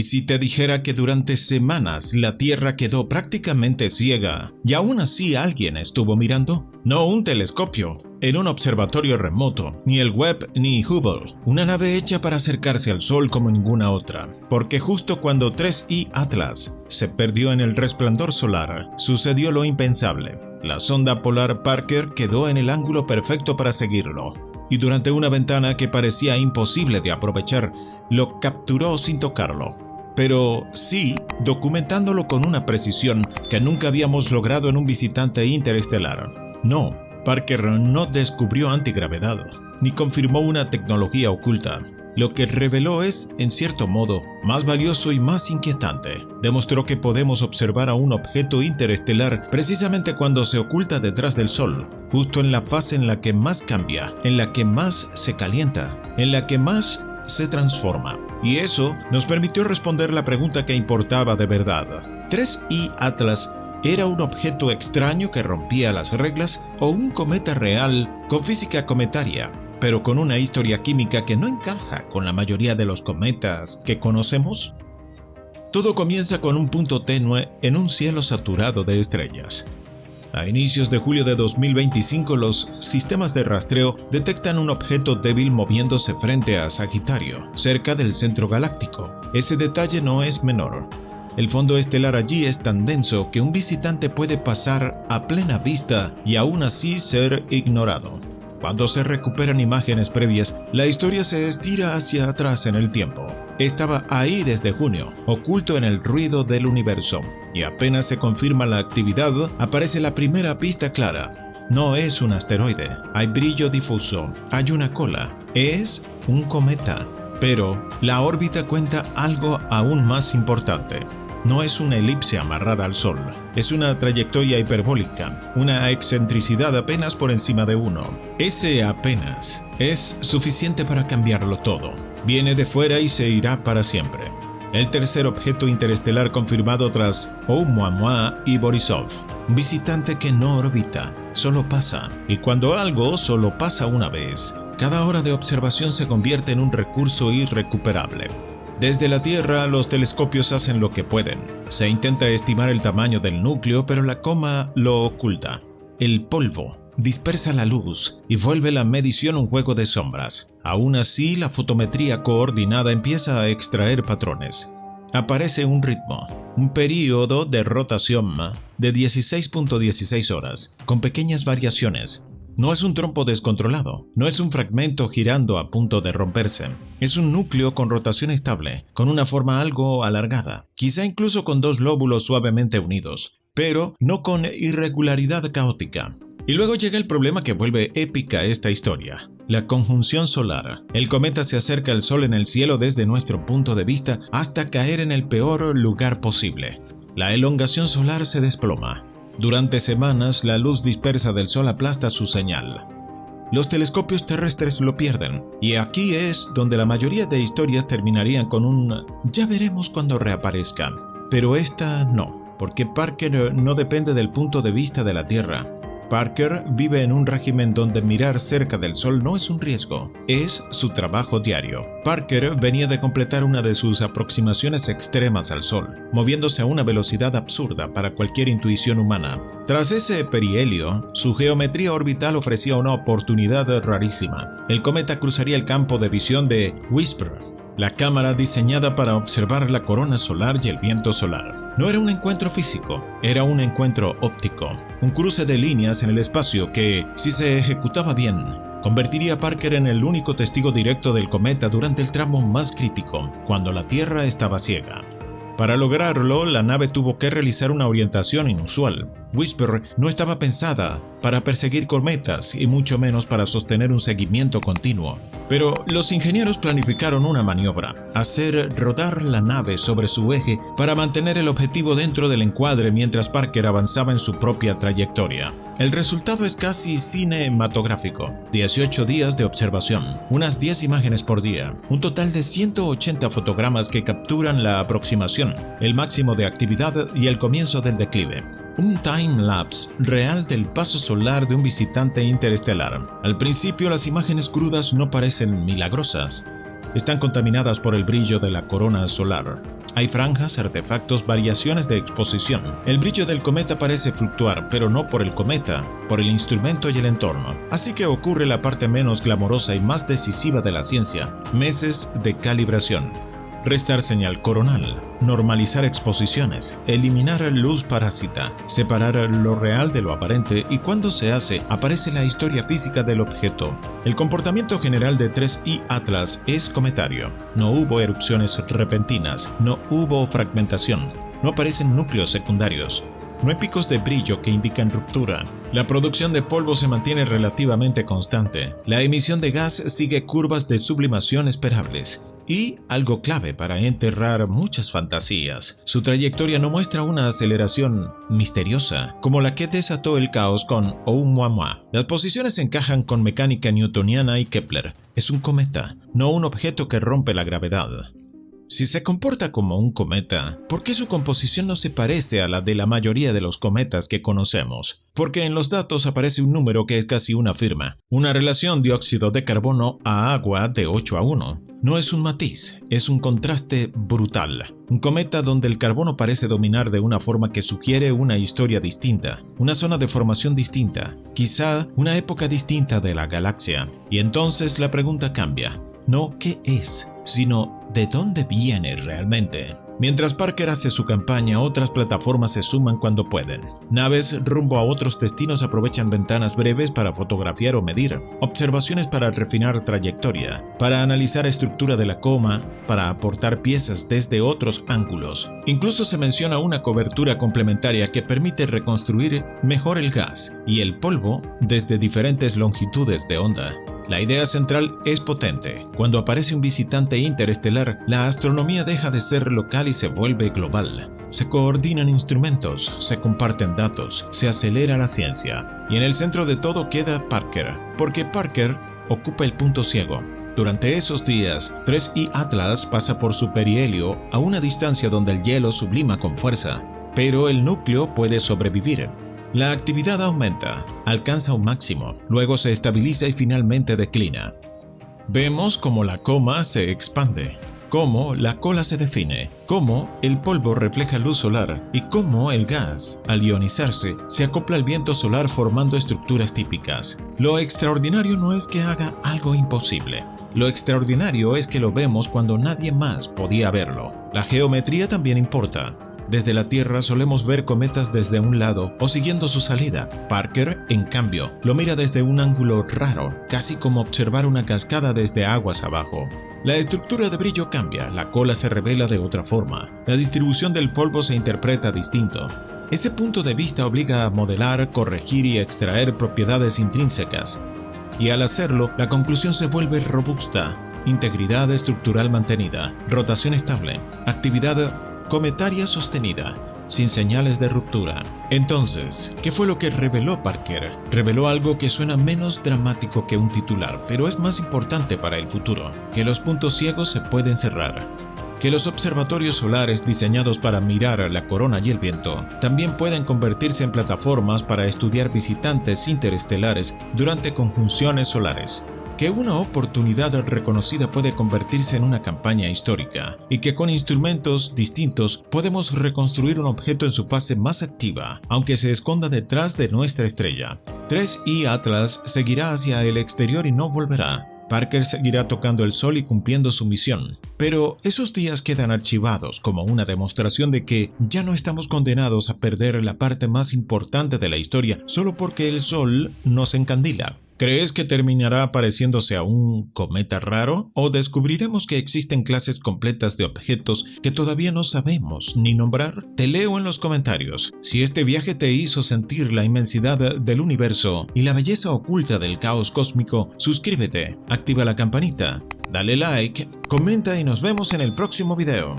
si te dijera que durante semanas la Tierra quedó prácticamente ciega y aún así alguien estuvo mirando? No un telescopio, en un observatorio remoto, ni el Webb ni Hubble, una nave hecha para acercarse al Sol como ninguna otra, porque justo cuando 3I Atlas se perdió en el resplandor solar, sucedió lo impensable. La sonda polar Parker quedó en el ángulo perfecto para seguirlo, y durante una ventana que parecía imposible de aprovechar, lo capturó sin tocarlo. Pero sí, documentándolo con una precisión que nunca habíamos logrado en un visitante interestelar. No, Parker no descubrió antigravedad, ni confirmó una tecnología oculta. Lo que reveló es, en cierto modo, más valioso y más inquietante. Demostró que podemos observar a un objeto interestelar precisamente cuando se oculta detrás del Sol, justo en la fase en la que más cambia, en la que más se calienta, en la que más se transforma. Y eso nos permitió responder la pregunta que importaba de verdad. ¿3I Atlas era un objeto extraño que rompía las reglas o un cometa real con física cometaria, pero con una historia química que no encaja con la mayoría de los cometas que conocemos? Todo comienza con un punto tenue en un cielo saturado de estrellas. A inicios de julio de 2025, los sistemas de rastreo detectan un objeto débil moviéndose frente a Sagitario, cerca del centro galáctico. Ese detalle no es menor. El fondo estelar allí es tan denso que un visitante puede pasar a plena vista y aún así ser ignorado. Cuando se recuperan imágenes previas, la historia se estira hacia atrás en el tiempo. Estaba ahí desde junio, oculto en el ruido del universo, y apenas se confirma la actividad, aparece la primera pista clara. No es un asteroide, hay brillo difuso, hay una cola, es un cometa. Pero la órbita cuenta algo aún más importante. No es una elipse amarrada al Sol, es una trayectoria hiperbólica, una excentricidad apenas por encima de 1. Ese apenas es suficiente para cambiarlo todo. Viene de fuera y se irá para siempre. El tercer objeto interestelar confirmado tras Oumuamua y Borisov. Un visitante que no orbita, solo pasa. Y cuando algo solo pasa una vez, cada hora de observación se convierte en un recurso irrecuperable. Desde la Tierra, los telescopios hacen lo que pueden. Se intenta estimar el tamaño del núcleo, pero la coma lo oculta. El polvo dispersa la luz y vuelve la medición un juego de sombras. Aún así, la fotometría coordinada empieza a extraer patrones. Aparece un ritmo, un período de rotación de 16.16 horas, con pequeñas variaciones. No es un trompo descontrolado, no es un fragmento girando a punto de romperse. Es un núcleo con rotación estable, con una forma algo alargada, quizá incluso con dos lóbulos suavemente unidos, pero no con irregularidad caótica. Y luego llega el problema que vuelve épica esta historia: la conjunción solar. El cometa se acerca al Sol en el cielo desde nuestro punto de vista hasta caer en el peor lugar posible. La elongación solar se desploma. Durante semanas, la luz dispersa del Sol aplasta su señal. Los telescopios terrestres lo pierden, y aquí es donde la mayoría de historias terminarían con un «ya veremos cuando reaparezca». Pero esta no, porque Parker no depende del punto de vista de la Tierra. Parker vive en un régimen donde mirar cerca del Sol no es un riesgo, es su trabajo diario. Parker venía de completar una de sus aproximaciones extremas al Sol, moviéndose a una velocidad absurda para cualquier intuición humana. Tras ese perihelio, su geometría orbital ofrecía una oportunidad rarísima. El cometa cruzaría el campo de visión de WISPR, la cámara diseñada para observar la corona solar y el viento solar. No era un encuentro físico, era un encuentro óptico, un cruce de líneas en el espacio que, si se ejecutaba bien, convertiría a Parker en el único testigo directo del cometa durante el tramo más crítico, cuando la Tierra estaba ciega. Para lograrlo, la nave tuvo que realizar una orientación inusual. WISPR no estaba pensada para perseguir cometas y mucho menos para sostener un seguimiento continuo. Pero los ingenieros planificaron una maniobra: hacer rodar la nave sobre su eje para mantener el objetivo dentro del encuadre mientras Parker avanzaba en su propia trayectoria. El resultado es casi cinematográfico: 18 días de observación, unas 10 imágenes por día, un total de 180 fotogramas que capturan la aproximación, el máximo de actividad y el comienzo del declive. Un time-lapse real del paso solar de un visitante interestelar. Al principio las imágenes crudas no parecen milagrosas. están contaminadas por el brillo de la corona solar. Hay franjas, artefactos, variaciones de exposición. El brillo del cometa parece fluctuar, pero no por el cometa, por el instrumento y el entorno. Así que ocurre la parte menos glamorosa y más decisiva de la ciencia: meses de calibración. Restar señal coronal, normalizar exposiciones, eliminar luz parásita, separar lo real de lo aparente, y cuando se hace, aparece la historia física del objeto. El comportamiento general de 3I Atlas es cometario. No hubo erupciones repentinas, no hubo fragmentación, no aparecen núcleos secundarios. No hay picos de brillo que indican ruptura. La producción de polvo se mantiene relativamente constante. La emisión de gas sigue curvas de sublimación esperables. Y algo clave para enterrar muchas fantasías: su trayectoria no muestra una aceleración misteriosa, como la que desató el caos con Oumuamua. Las posiciones encajan con mecánica newtoniana y Kepler. Es un cometa, no un objeto que rompe la gravedad. Si se comporta como un cometa, ¿por qué su composición no se parece a la de la mayoría de los cometas que conocemos? Porque en los datos aparece un número que es casi una firma, una relación dióxido de carbono a agua de 8:1. No es un matiz, es un contraste brutal. Un cometa donde el carbono parece dominar de una forma que sugiere una historia distinta, una zona de formación distinta, quizá una época distinta de la galaxia. Y entonces la pregunta cambia. No qué es, sino de dónde viene realmente. Mientras Parker hace su campaña, otras plataformas se suman cuando pueden. Naves rumbo a otros destinos aprovechan ventanas breves para fotografiar o medir, observaciones para refinar trayectoria, para analizar estructura de la coma, para aportar piezas desde otros ángulos. Incluso se menciona una cobertura complementaria que permite reconstruir mejor el gas y el polvo desde diferentes longitudes de onda. La idea central es potente. Cuando aparece un visitante interestelar, la astronomía deja de ser local y se vuelve global. Se coordinan instrumentos, se comparten datos, se acelera la ciencia. Y en el centro de todo queda Parker, porque Parker ocupa el punto ciego. Durante esos días, 3I Atlas pasa por su perihelio a una distancia donde el hielo sublima con fuerza, pero el núcleo puede sobrevivir. La actividad aumenta, alcanza un máximo, luego se estabiliza y finalmente declina. Vemos cómo la coma se expande, cómo la cola se define, cómo el polvo refleja luz solar y cómo el gas, al ionizarse, se acopla al viento solar formando estructuras típicas. Lo extraordinario no es que haga algo imposible. Lo extraordinario es que lo vemos cuando nadie más podía verlo. La geometría también importa. Desde la Tierra solemos ver cometas desde un lado o siguiendo su salida. Parker, en cambio, lo mira desde un ángulo raro, casi como observar una cascada desde aguas abajo. La estructura de brillo cambia, la cola se revela de otra forma, la distribución del polvo se interpreta distinto. Ese punto de vista obliga a modelar, corregir y extraer propiedades intrínsecas. Y al hacerlo, la conclusión se vuelve robusta: integridad estructural mantenida, rotación estable, actividad cometaria sostenida, sin señales de ruptura. Entonces, ¿qué fue lo que reveló Parker? Reveló algo que suena menos dramático que un titular, pero es más importante para el futuro: que los puntos ciegos se pueden cerrar. Que los observatorios solares diseñados para mirar la corona y el viento también pueden convertirse en plataformas para estudiar visitantes interestelares durante conjunciones solares. Que una oportunidad reconocida puede convertirse en una campaña histórica, y que con instrumentos distintos podemos reconstruir un objeto en su fase más activa, aunque se esconda detrás de nuestra estrella. 3I Atlas seguirá hacia el exterior y no volverá. Parker seguirá tocando el sol y cumpliendo su misión. Pero esos días quedan archivados como una demostración de que ya no estamos condenados a perder la parte más importante de la historia solo porque el sol nos encandila. ¿Crees que terminará pareciéndose a un cometa raro? ¿O descubriremos que existen clases completas de objetos que todavía no sabemos ni nombrar? Te leo en los comentarios. Si este viaje te hizo sentir la inmensidad del universo y la belleza oculta del caos cósmico, suscríbete, activa la campanita, dale like, comenta y nos vemos en el próximo video.